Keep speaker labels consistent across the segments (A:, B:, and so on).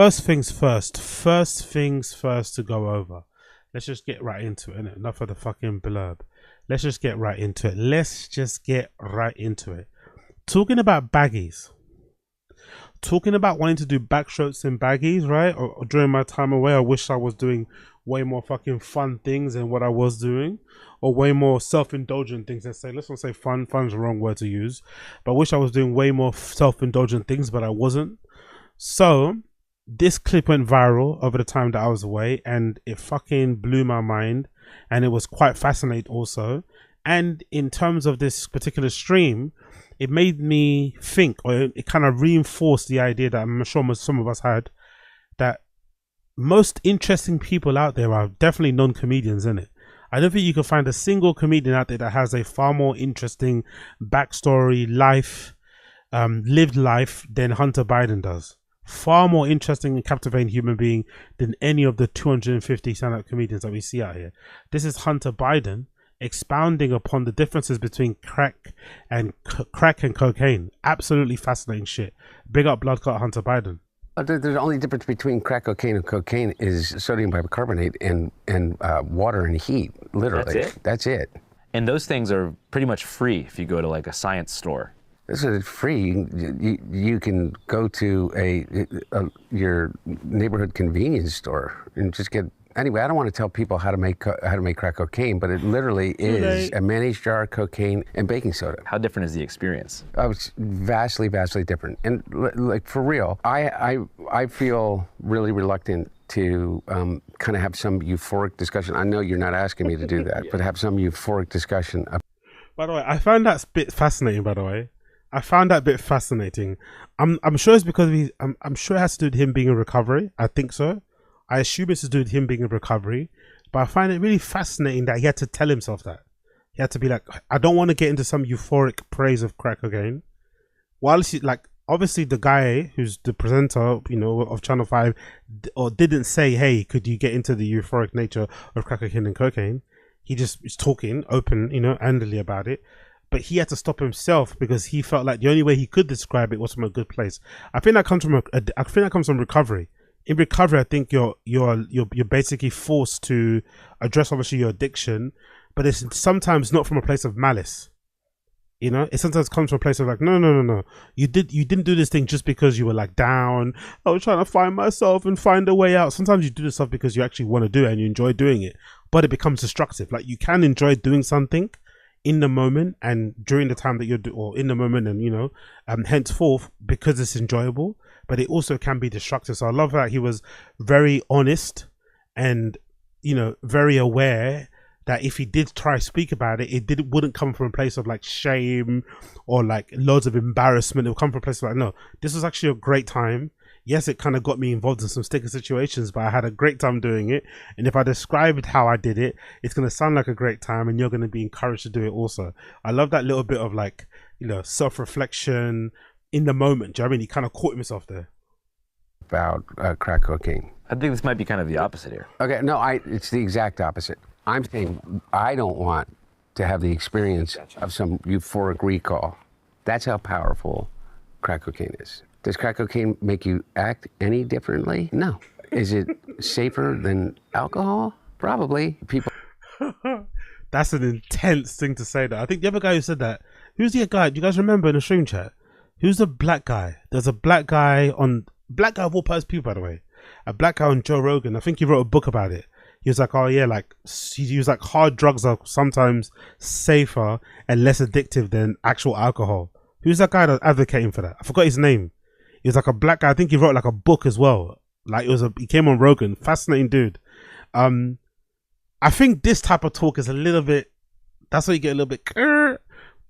A: First things first. First things first to go over. Let's just get right into it, innit? Enough of the fucking blurb. Let's just get right into it. Let's just get right into it. Talking about baggies. Talking about wanting to do backstrokes in baggies, right? Or during my time away, I wish I was doing way more fucking fun things than what I was doing. Or way more self-indulgent things. Let's not say fun. Fun's the wrong word to use. But I wish I was doing way more self-indulgent things, but I wasn't. So this clip went viral over the time that I was away, and it fucking blew my mind, and it was quite fascinating also. And in terms of this particular stream, it made me think, or it kind of reinforced the idea that I'm sure some of us had, that most interesting people out there are definitely non-comedians, innit? I don't think you can find a single comedian out there that has a far more interesting backstory, life, lived life than Hunter Biden does. Far more interesting and captivating human being than any of the 250 stand-up comedians that we see out here. This is Hunter Biden expounding upon the differences between crack and cocaine. Absolutely fascinating shit. Big up Blood Clot Hunter Biden.
B: The only difference between crack cocaine and cocaine is sodium bicarbonate and water and heat. Literally, that's it.
C: And those things are pretty much free if you go to like a science store.
B: This is free. You can go to your neighborhood convenience store and just get. Anyway, I don't want to tell people how to make crack cocaine, but it literally is a mayonnaise jar, cocaine, and baking soda.
C: How different is the experience?
B: It's vastly different. And like for real, I feel really reluctant to kind of have some euphoric discussion. I know you're not asking me to do that, but have some euphoric discussion.
A: By the way, I found that bit fascinating. By the way, I found that bit fascinating. I'm sure it's because I'm sure it has to do with him being in recovery. I think so. I assume it's to do with him being in recovery, but I find it really fascinating that he had to tell himself that. He had to be like, I don't want to get into some euphoric praise of crack cocaine. Whilst like, obviously the guy who's the presenter, you know, of Channel 5, or didn't say, hey, could you get into the euphoric nature of crack cocaine and cocaine? He just is talking open, you know, handily about it. But he had to stop himself because he felt like the only way he could describe it was from a good place. I think that comes from recovery. In recovery, I think you're basically forced to address obviously your addiction, but it's sometimes not from a place of malice. You know, it sometimes comes from a place of like, no. You didn't do this thing just because you were like down. I was trying to find myself and find a way out. Sometimes you do this stuff because you actually want to do it and you enjoy doing it, but it becomes destructive. Like you can enjoy doing something in the moment and during the time that you're or in the moment and you know henceforth because it's enjoyable, but it also can be destructive. So I love that he was very honest and you know very aware that if he did try to speak about it, wouldn't come from a place of like shame or like loads of embarrassment. It would come from a place of like, no, this was actually a great time. Yes, it kind of got me involved in some sticky situations, but I had a great time doing it. And if I described how I did it, it's going to sound like a great time and you're going to be encouraged to do it also. I love that little bit of like, you know, self-reflection in the moment. Do you know what I mean? He kind of caught himself there.
B: About crack cocaine.
C: I think this might be kind of the opposite here.
B: Okay, no, it's the exact opposite. I'm saying I don't want to have the experience of some euphoric recall. That's how powerful crack cocaine is. Does crack cocaine make you act any differently? No. Is it safer than alcohol? Probably. People.
A: That's an intense thing to say. That I think the other guy who said that. Who's the guy? Do you guys remember in the stream chat? Who's the black guy? There's a black guy of all people, by the way. A black guy on Joe Rogan. I think he wrote a book about it. He was like, oh yeah, like he was like hard drugs are sometimes safer and less addictive than actual alcohol. Who's that guy that's advocating for that? I forgot his name. He was like a black guy. I think he wrote like a book as well. Like he came on Rogan. Fascinating dude. I think this type of talk is a little bit, that's where you get a little bit.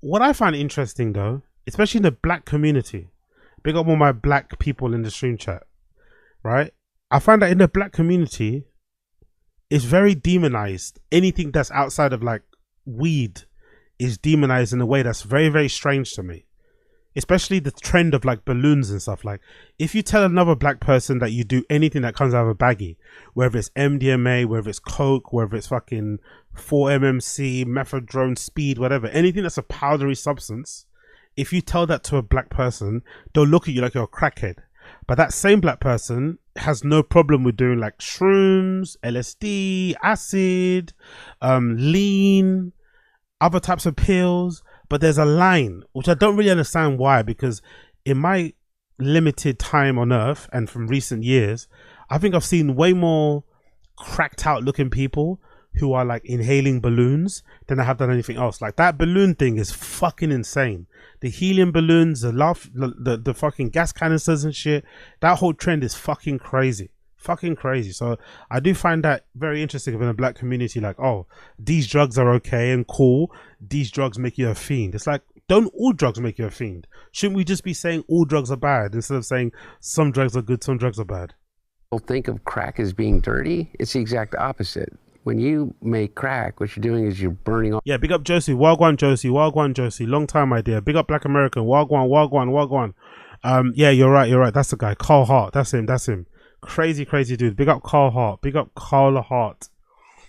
A: What I find interesting though, especially in the black community, big up all my black people in the stream chat, right? I find that in the black community, it's very demonized. Anything that's outside of like weed is demonized in a way that's very, very strange to me. Especially the trend of like balloons and stuff. Like if you tell another black person that you do anything that comes out of a baggie, whether it's MDMA, whether it's coke, whether it's fucking 4-MMC, methadone, speed, whatever, anything that's a powdery substance, if you tell that to a black person, they'll look at you like you're a crackhead. But that same black person has no problem with doing like shrooms, LSD, acid, lean, other types of pills. But there's a line which I don't really understand why, because in my limited time on earth and from recent years, I think I've seen way more cracked out looking people who are like inhaling balloons than I have done anything else. Like that balloon thing is fucking insane. The helium balloons, the fucking gas canisters and shit. That whole trend is fucking crazy. Fucking crazy. So I do find that very interesting in a black community. Like, oh, these drugs are okay and cool. These drugs make you a fiend. It's like, don't all drugs make you a fiend? Shouldn't we just be saying all drugs are bad instead of saying some drugs are good, some drugs are bad?
B: People think of crack as being dirty. It's the exact opposite. When you make crack, what you're doing is you're burning off.
A: Yeah, big up Josie. Wagwan Josie. Wagwan Josie. Long time idea. Big up Black American. Wagwan, Wagwan, Wagwan. Yeah, you're right. That's the guy. Carl Hart. That's him. Crazy dude. Big up Carl Hart. Big up Carl Hart.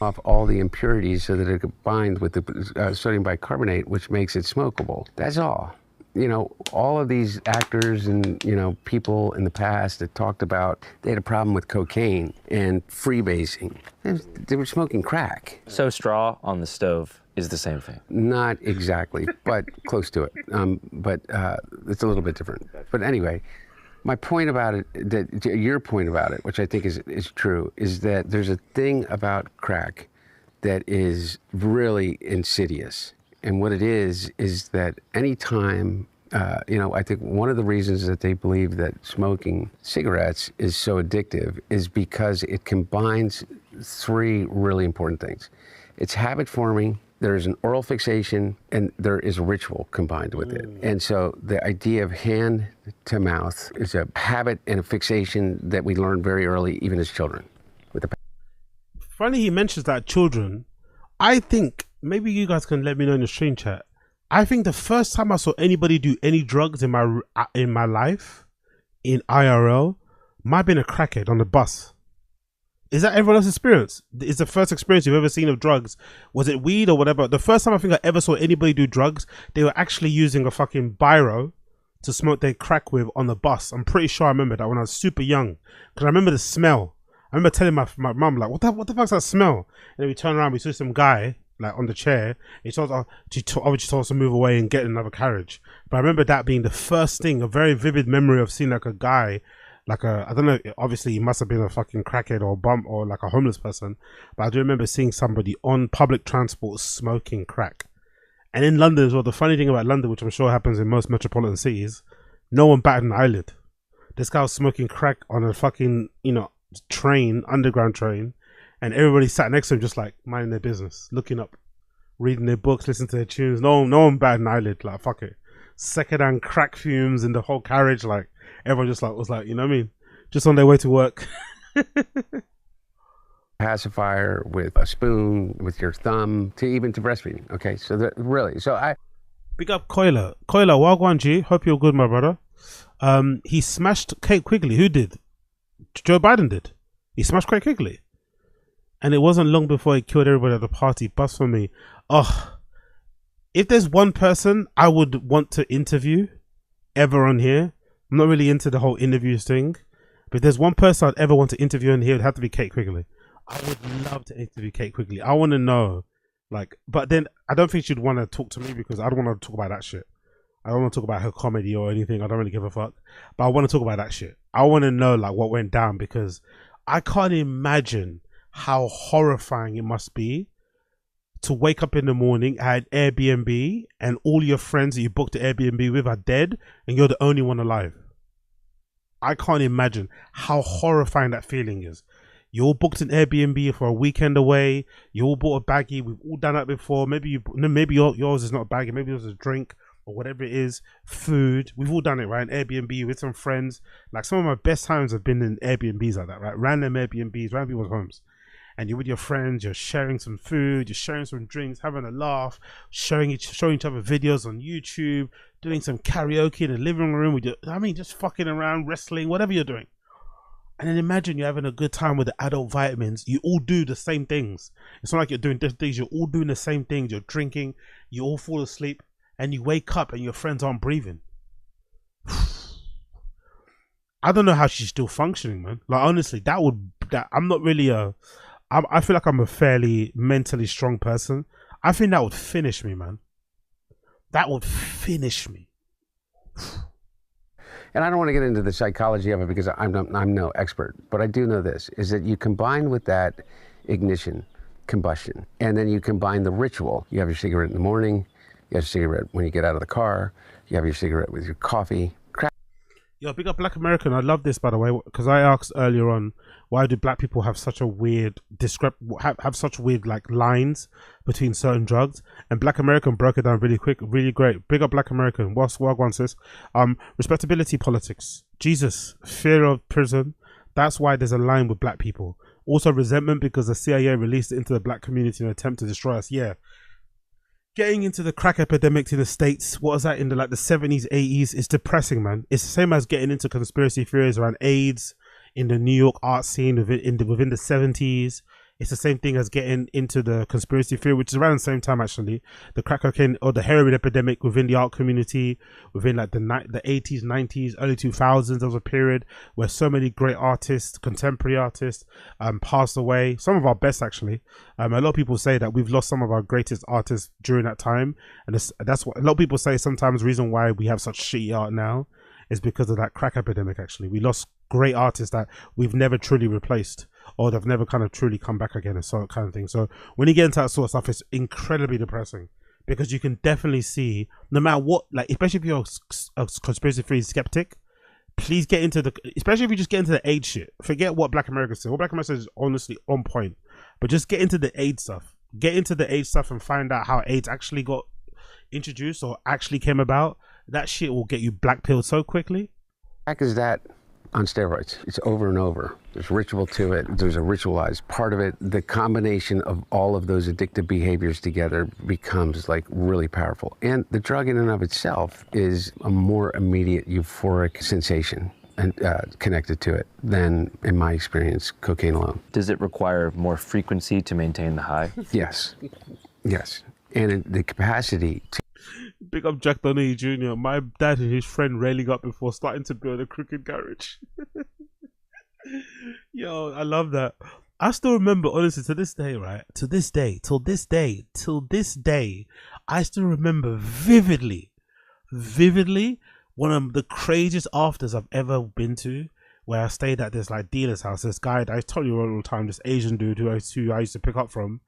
B: Off all the impurities so that it combines with the sodium bicarbonate, which makes it smokable. That's all. You know, all of these actors and, you know, people in the past that talked about they had a problem with cocaine and freebasing. They were smoking crack.
C: So straw on the stove is the same thing.
B: Not exactly, but close to it. But it's a little bit different. But anyway, my point about it, your point about it, which I think is true, is that there's a thing about crack that is really insidious. And what it is that anytime, you know, I think one of the reasons that they believe that smoking cigarettes is so addictive is because it combines three really important things. It's habit forming, there is an oral fixation, and there is a ritual combined with it. And so the idea of hand to mouth is a habit and a fixation that we learn very early, even as children.
A: Funny he mentions that children. I think, maybe you guys can let me know in the stream chat. I think the first time I saw anybody do any drugs in my life, in IRL, might have been a crackhead on the bus. Is that everyone else's experience? Is the first experience you've ever seen of drugs? Was it weed or whatever? The first time I think I ever saw anybody do drugs, they were actually using a fucking biro to smoke their crack with on the bus. I'm pretty sure I remember that when I was super young, because I remember the smell. I remember telling my mum, like, what the fuck's that smell? And then we turned around, we saw some guy like on the chair. He told us, obviously told us to move away and get in another carriage. But I remember that being the first thing, a very vivid memory of seeing like a guy, like I don't know, obviously he must have been a fucking crackhead or bum or like a homeless person. But I do remember seeing somebody on public transport smoking crack. And in London as well, the funny thing about London, which I'm sure happens in most metropolitan cities, no one batted an eyelid. This guy was smoking crack on a fucking, you know, train, underground train, and everybody sat next to him just like minding their business, looking up, reading their books, listening to their tunes. No one batted an eyelid. Like, fuck it. Secondhand crack fumes in the whole carriage. Like, everyone just like was like, you know what I mean? Just on their way to work.
B: Pacifier with a spoon, with your thumb, to even to breastfeeding. Okay, so really, so I
A: big up Koila, Wagwan G. Hope you're good, my brother. He smashed Kate Quigley. Who did? Joe Biden did. He smashed Kate Quigley. And it wasn't long before he killed everybody at the party. Bust for me. Oh, if there's one person I would want to interview ever on here, I'm not really into the whole interviews thing, but if there's one person I'd ever want to interview on here, it'd have to be Kate Quigley. I would love to interview Kate Quigley. I want to know, like, but then I don't think she'd want to talk to me because I don't want to talk about that shit. I don't want to talk about her comedy or anything. I don't really give a fuck. But I want to talk about that shit. I want to know like what went down, because I can't imagine how horrifying it must be to wake up in the morning at Airbnb and all your friends that you booked the Airbnb with are dead and you're the only one alive. I can't imagine how horrifying that feeling is. You all booked an Airbnb for a weekend away. You all bought a baggie. We've all done that before. Maybe yours is not a baggie. Maybe yours is a drink or whatever it is. Food. We've all done it, right? An Airbnb with some friends. Like, some of my best times have been in Airbnbs like that, right? Random Airbnbs, random people's homes. And you're with your friends, you're sharing some food, you're sharing some drinks, having a laugh, showing each other videos on YouTube, doing some karaoke in the living room with just fucking around, wrestling, whatever you're doing. And then imagine you're having a good time with the adult vitamins. You all do the same things. It's not like you're doing different things. You're all doing the same things. You're drinking. You all fall asleep. And you wake up and your friends aren't breathing. I don't know how she's still functioning, man. Like honestly, I'm not really I feel like I'm a fairly mentally strong person. I think that would finish me, man. That would finish me.
B: And I don't want to get into the psychology of it because I'm no expert, but I do know this, is that you combine with that ignition, combustion, and then you combine the ritual. You have your cigarette in the morning, you have your cigarette when you get out of the car, you have your cigarette with your coffee.
A: Yo, big up Black American. I love this, by the way, because I asked earlier on, why do black people have such a weird have such weird like lines between certain drugs? And Black American broke it down really quick, really great. Big up Black American. What's one says? Respectability politics. Jesus, fear of prison. That's why there's a line with black people. Also resentment because the CIA released it into the black community in an attempt to destroy us. Yeah. Getting into the crack epidemic in the States, what was that in the 70s, 80s? It's depressing, man. It's the same as getting into conspiracy theories around AIDS in the New York art scene within the 70s. It's the same thing as getting into the conspiracy theory, which is around the same time actually. The crack cocaine or the heroin epidemic within the art community, within like the 80s, 90s, early 2000s. There was a period where so many great artists, contemporary artists, passed away. Some of our best actually. A lot of people say that we've lost some of our greatest artists during that time, and that's what a lot of people say. Sometimes the reason why we have such shitty art now is because of that crack epidemic. Actually, we lost great artists that we've never truly replaced, or they've never kind of truly come back again, and so kind of thing. So when you get into that sort of stuff, it's incredibly depressing because you can definitely see, no matter what, like especially if you're a conspiracy theory skeptic, please get into the, especially if you just get into the AIDS shit. Forget what Black America says. What Black America says is honestly on point, but just get into the AIDS stuff. Get into the AIDS stuff and find out how AIDS actually got introduced or actually came about. That shit will get you black pilled so quickly.
B: Crack is that on steroids. It's over and over. There's ritual to it. There's a ritualized part of it. The combination of all of those addictive behaviors together becomes like really powerful. And the drug in and of itself is a more immediate euphoric sensation and connected to it than, in my experience, cocaine alone.
C: Does it require more frequency to maintain the high?
B: Yes. Yes. And the capacity to
A: Big up Jack Donaghy Jr. My dad and his friend railing up before starting to build a crooked garage. Yo, I love that. I still remember, honestly, to this day, right? Till this day, I still remember vividly, one of the craziest afters I've ever been to, where I stayed at this like dealer's house. This guy that I told you all the time, this Asian dude who I used to pick up from.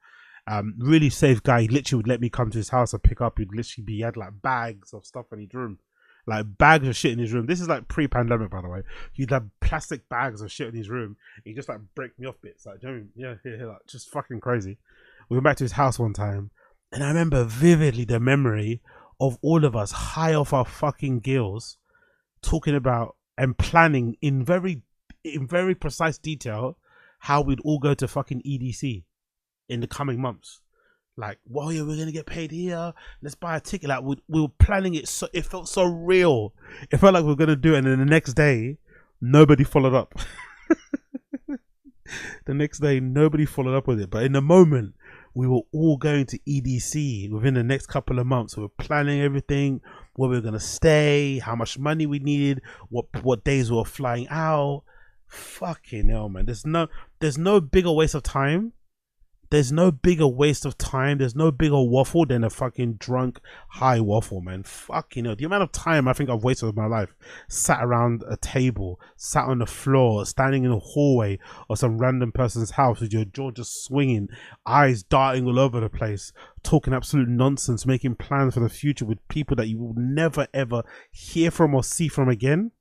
A: Really safe guy. He literally would let me come to his house and pick up. He had like bags of stuff in his room, like bags of shit in his room. This is like pre-pandemic, by the way. He'd have plastic bags of shit in his room. He just like break me off bits, like, do you know what I mean? Yeah, like just fucking crazy. We went back to his house one time, and I remember vividly the memory of all of us high off our fucking gills, talking about and planning in very precise detail how we'd all go to fucking EDC in the coming months. Like, well, yeah, we're gonna get paid here, let's buy a ticket. Like we were planning it, so it felt so real. It felt like we were gonna do it, and then the next day nobody followed up. The next day nobody followed up with it, but in the moment we were all going to EDC within the next couple of months. We were planning everything, where we were gonna stay, how much money we needed, what days we were flying out. Fucking hell, man. There's no bigger waste of time. There's no bigger waste of time. There's no bigger waffle than a fucking drunk high waffle, man. Fucking hell. The amount of time I think I've wasted in my life, sat around a table, sat on the floor, standing in a hallway of some random person's house with your jaw just swinging, eyes darting all over the place, talking absolute nonsense, making plans for the future with people that you will never ever hear from or see from again.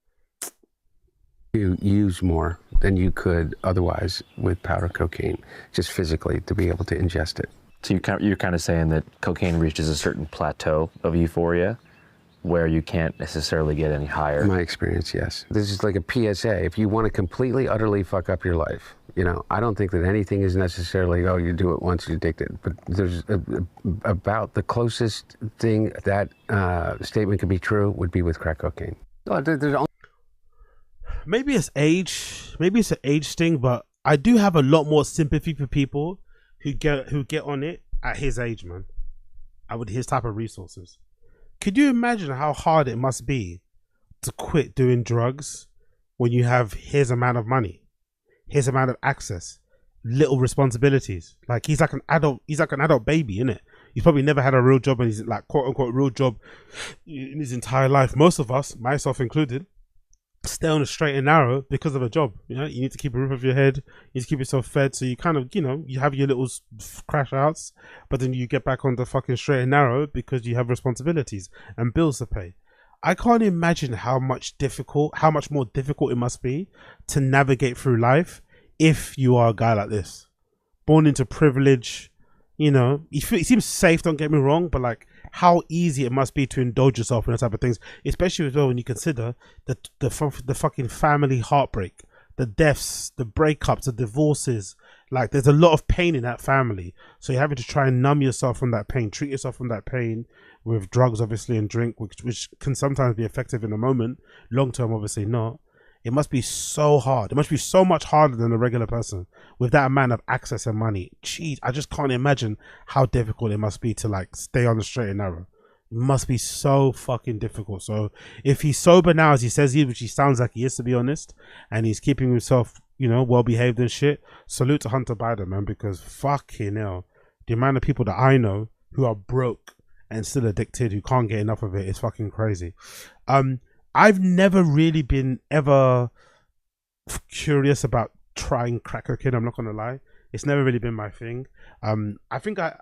B: You use more than you could otherwise with powder cocaine, just physically to be able to ingest it.
C: So you're kind of saying that cocaine reaches a certain plateau of euphoria where you can't necessarily get any higher.
B: In my experience, yes. This is like a PSA. If you want to completely, utterly fuck up your life, you know, I don't think that anything is necessarily, oh, you do it once, you're addicted. But there's about the closest thing that statement could be true would be with crack cocaine. There's only
A: Maybe it's age, maybe it's an age thing, but I do have a lot more sympathy for people who get on it at his age, man. And with his type of resources. Could you imagine how hard it must be to quit doing drugs when you have his amount of money, his amount of access, little responsibilities. Like he's like an adult baby, innit? He's probably never had a real job, and he's like quote unquote real job in his entire life. Most of us, myself included, stay on the straight and narrow because of a job. You know, you need to keep a roof over your head, you need to keep yourself fed, so you kind of, you know, you have your little crash outs, but then you get back on the fucking straight and narrow because you have responsibilities and bills to pay. I can't imagine how much more difficult it must be to navigate through life if you are a guy like this, born into privilege. You know, it seems safe, don't get me wrong, but like how easy it must be to indulge yourself in that type of things, especially as well when you consider the fucking family heartbreak, the deaths, the breakups, the divorces. Like there's a lot of pain in that family, so you're having to try and numb yourself from that pain, treat yourself from that pain with drugs, obviously, and drink, which can sometimes be effective in the moment, long term obviously not. It must be so hard. It must be so much harder than a regular person with that amount of access and money. Jeez, I just can't imagine how difficult it must be to like stay on the straight and narrow. It must be so fucking difficult. So if he's sober now, as he says, which he sounds like he is, to be honest, and he's keeping himself, you know, well behaved and shit, salute to Hunter Biden, man, because fucking hell, the amount of people that I know who are broke and still addicted, who can't get enough of it, is fucking crazy. I've never really been ever curious about trying crack cocaine. I'm not gonna lie, it's never really been my thing. I think I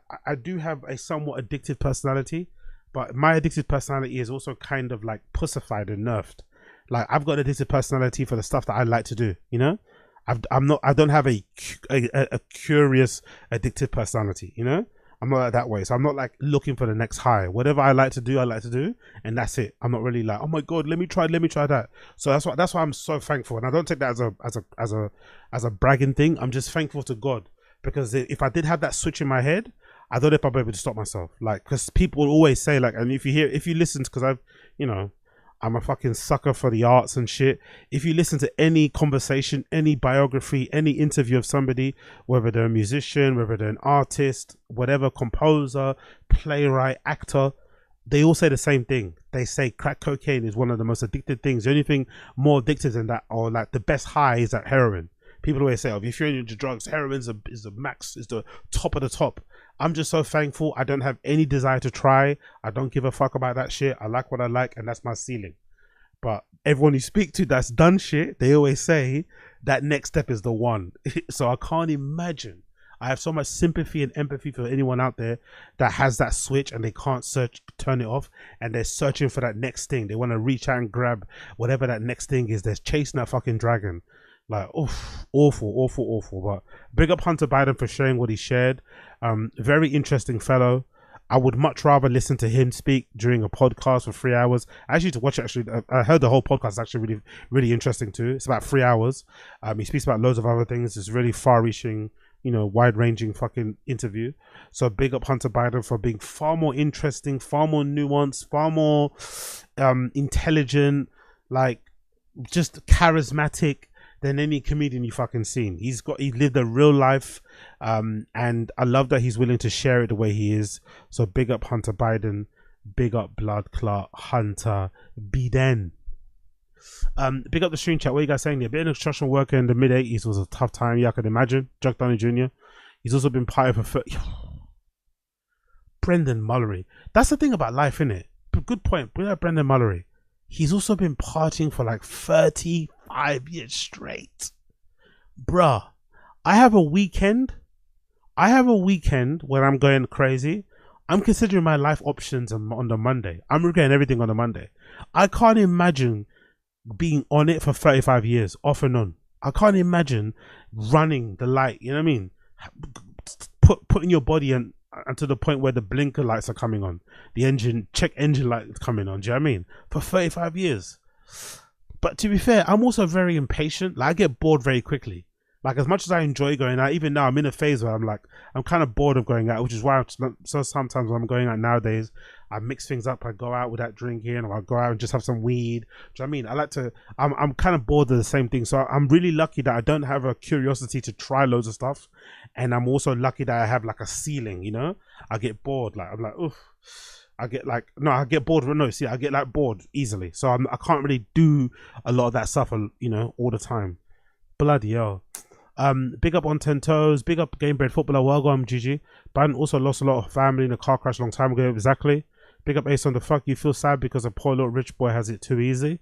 A: do have a somewhat addictive personality, but my addictive personality is also kind of like pussified and nerfed. Like I've got an addictive personality for the stuff that I like to do. You know, I don't have a curious addictive personality. You know, I'm not like that way. So I'm not like looking for the next high. Whatever I like to do, and that's it. I'm not really like, oh my god, let me try that. So that's why I'm so thankful, and I don't take that as a bragging thing. I'm just thankful to God, because if I did have that switch in my head, I don't know if I'd be able to stop myself. Like, because people always say like, and if you listen, because I'm a fucking sucker for the arts and shit. If you listen to any conversation, any biography, any interview of somebody, whether they're a musician, whether they're an artist, whatever, composer, playwright, actor, they all say the same thing. They say crack cocaine is one of the most addictive things. The only thing more addictive than that, or like the best high, is that heroin. People always say, oh, if you're into drugs, heroin is the max, is the top of the top. I'm just so thankful. I don't have any desire to try. I don't give a fuck about that shit. I like what I like, and that's my ceiling. But everyone you speak to that's done shit, they always say that next step is the one. So I can't imagine. I have so much sympathy and empathy for anyone out there that has that switch and they can't turn it off, and they're searching for that next thing. They want to reach out and grab whatever that next thing is. They're chasing that fucking dragon. Like, oof, awful. But big up Hunter Biden for sharing what he shared. Very interesting fellow. I would much rather listen to him speak during a podcast for 3 hours. Actually, to watch it, I heard the whole podcast is actually really, really interesting too. It's about 3 hours. He speaks about loads of other things. It's really far-reaching, wide-ranging fucking interview. So big up Hunter Biden for being far more interesting, far more nuanced, far more intelligent, like just charismatic than any comedian you fucking seen. He lived a real life, and I love that he's willing to share it the way he is. So big up Hunter Biden, big up Blood Clot Hunter Biden. Big up the stream chat. What are you guys saying there? Being a construction worker in the mid 80s was a tough time. Yeah, I can imagine. Chuck Downey Jr. He's also been part of a Brendan Mullery. That's the thing about life, isn't it? Good point. Brendan Mullery. He's also been partying for like 35 years straight. Bruh, I have a weekend where I'm going crazy. I'm considering my life options on the Monday. I'm regretting everything on the Monday. I can't imagine being on it for 35 years, off and on. I can't imagine running the light, you know what I mean? Putting your body and to the point where the blinker lights are coming on, the check engine light is coming on. Do you know what I mean? For 35 years. But to be fair, I'm also very impatient. Like, I get bored very quickly. Like, as much as I enjoy going out, even now I'm in a phase where I'm kind of bored of going out, which is why so sometimes when I'm going out nowadays, I mix things up. I go out without drinking, or I go out and just have some weed. Do you know what I mean? I'm kind of bored of the same thing. So I'm really lucky that I don't have a curiosity to try loads of stuff. And I'm also lucky that I have like a ceiling, I get bored. Like, I'm like, oof. I get like no, I get bored. No, see, I get like bored easily, so I can't really do a lot of that stuff, you know, all the time. Bloody hell. Big up on 10 Toes, big up Game Bred Footballer, well gone, GG. Biden also lost a lot of family in a car crash a long time ago, exactly. Big up Ace on the fuck, you feel sad because a poor little rich boy has it too easy.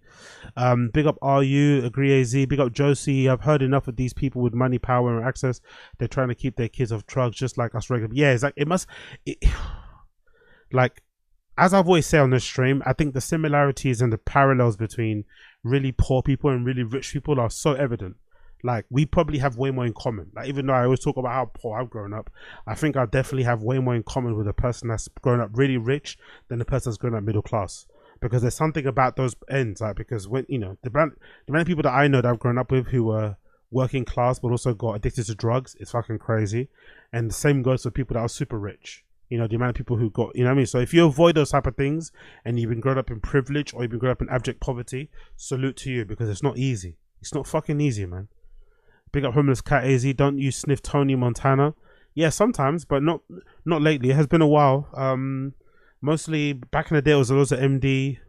A: Big up RU, agree AZ, big up Josie. I've heard enough of these people with money, power, and access. They're trying to keep their kids off drugs just like us regular. Yeah, it's like, like, as I've always said on this stream, I think the similarities and the parallels between really poor people and really rich people are so evident. Like, we probably have way more in common. Like, even though I always talk about how poor I've grown up, I think I definitely have way more in common with a person that's grown up really rich than the person that's grown up middle class. Because there's something about those ends, like, because when, you know, the many people that I know that I've grown up with who were working class but also got addicted to drugs, it's fucking crazy. And the same goes for people that are super rich. You know, the amount of people who got, you know what I mean? So if you avoid those type of things and you've been grown up in privilege or you've been grown up in abject poverty, salute to you, because it's not easy. It's not fucking easy, man. Big up Homeless Cat AZ. Don't you sniff Tony Montana? Yeah, sometimes, but not lately. It has been a while. Mostly back in the day, it was loads of MD,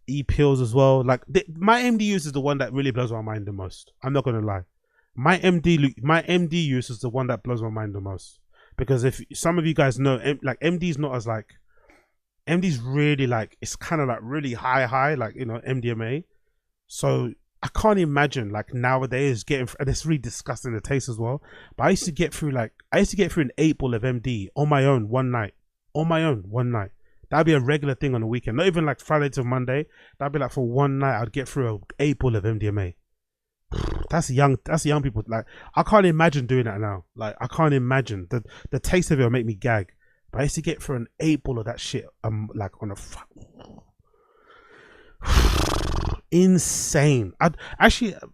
A: E-pills as well. Like, my MD use is the one that really blows my mind the most. I'm not gonna lie. My MD use is the one that blows my mind the most. Because if some of you guys know, like, MD's not as like, MD's really like, it's kind of like really high, like, you know, MDMA. So I can't imagine like nowadays getting, and it's really disgusting the taste as well. But I used to get through an 8-ball of MD on my own one night. That'd be a regular thing on the weekend. Not even like Friday to Monday. That'd be like for one night I'd get through an 8-ball of MDMA. That's young people. Like, I can't imagine doing that now. Like, I can't imagine. The taste of it will make me gag. But I used to get through an 8-ball of that shit like on a insane.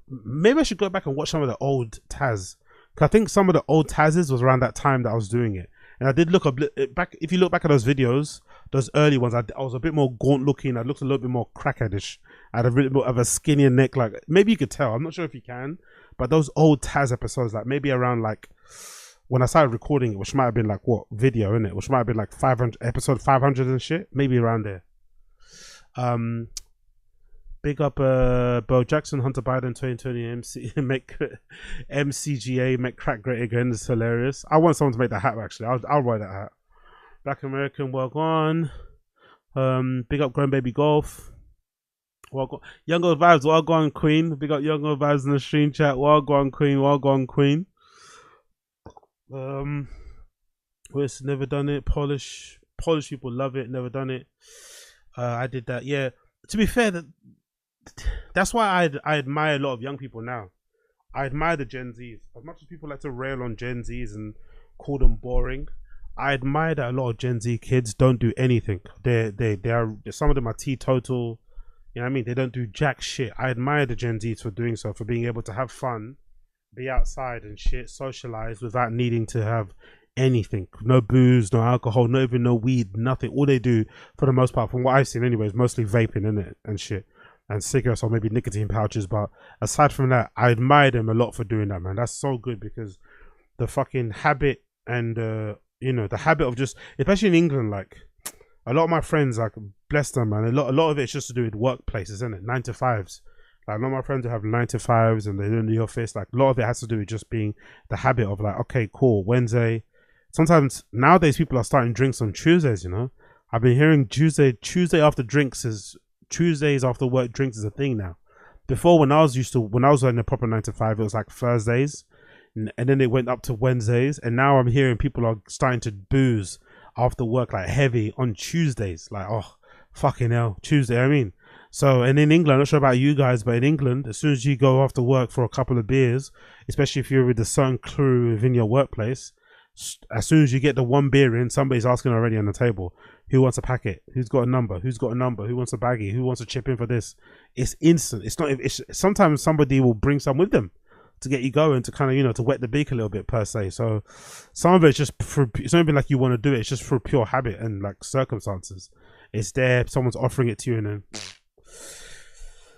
A: Maybe I should go back and watch some of the old Taz, because I think some of the old Taz's was around that time that I was doing it. And I did look back. If you look back at those videos, those early ones, I was a bit more gaunt looking. I looked a little bit more crackheadish. I had a bit more of a skinnier neck. Like, maybe you could tell. I'm not sure if you can, but those old Taz episodes, like maybe around like when I started recording it, which might have been like what video, innit? Which might have been like 500 episode 500 and shit. Maybe around there. Big up Bo Jackson, Hunter Biden 2020 MCGA make crack great again. It's hilarious. I want someone to make that hat actually. I'll wear that hat. Black American, well gone. Big up Grown Baby Golf. Well gone. Young Old Vibes, well gone Queen. Big up Young Old Vibes in the stream chat. Well gone Queen, well gone Queen. Where's never done it. Polish people love it. Never done it. I did that. Yeah. To be fair, that's why I admire a lot of young people now. I admire the Gen Zs. As much as people like to rail on Gen Zs and call them boring, I admire that a lot of Gen Z kids don't do anything. They are, some of them are teetotal. You know what I mean? They don't do jack shit. I admire the Gen Zs for doing so, for being able to have fun, be outside and shit, socialize without needing to have anything. No booze, no alcohol, not even no weed, nothing. All they do, for the most part, from what I've seen anyway, is mostly vaping, innit, and shit. And cigarettes or maybe nicotine pouches. But aside from that, I admire them a lot for doing that, man. That's so good, because the fucking habit and you know, the habit of just, especially in England, like a lot of my friends, like, bless them, man, a lot of it's just to do with workplaces, isn't it? 9 to 5s. Like, a lot of my friends who have 9 to 5s and they're in the office, like a lot of it has to do with just being the habit of like, okay, cool, Wednesday. Sometimes nowadays people are starting drinks on Tuesdays, you know. I've been hearing Tuesdays after work drinks is a thing now. Before, when I was in a proper 9 to 5, it was like Thursdays, and then it went up to Wednesdays, and now I'm hearing people are starting to booze after work like heavy on Tuesdays. Like, oh, fucking hell, Tuesday. I mean, so, and in England, I'm not sure about you guys, but in England, as soon as you go after work for a couple of beers, especially if you're with a certain crew within your workplace, as soon as you get the one beer in, somebody's asking already on the table, who wants a packet? Who's got a number? Who's got a number? Who wants a baggie? Who wants to chip in for this? It's instant. It's not. Sometimes somebody will bring some with them to get you going, to kind of, you know, to wet the beak a little bit per se. So some of it's just it's not even like you want to do it. It's just for pure habit and like circumstances. It's there. Someone's offering it to you, and then.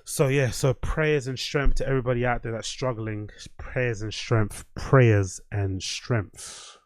A: So yeah. So prayers and strength to everybody out there that's struggling. Prayers and strength. Prayers and strength.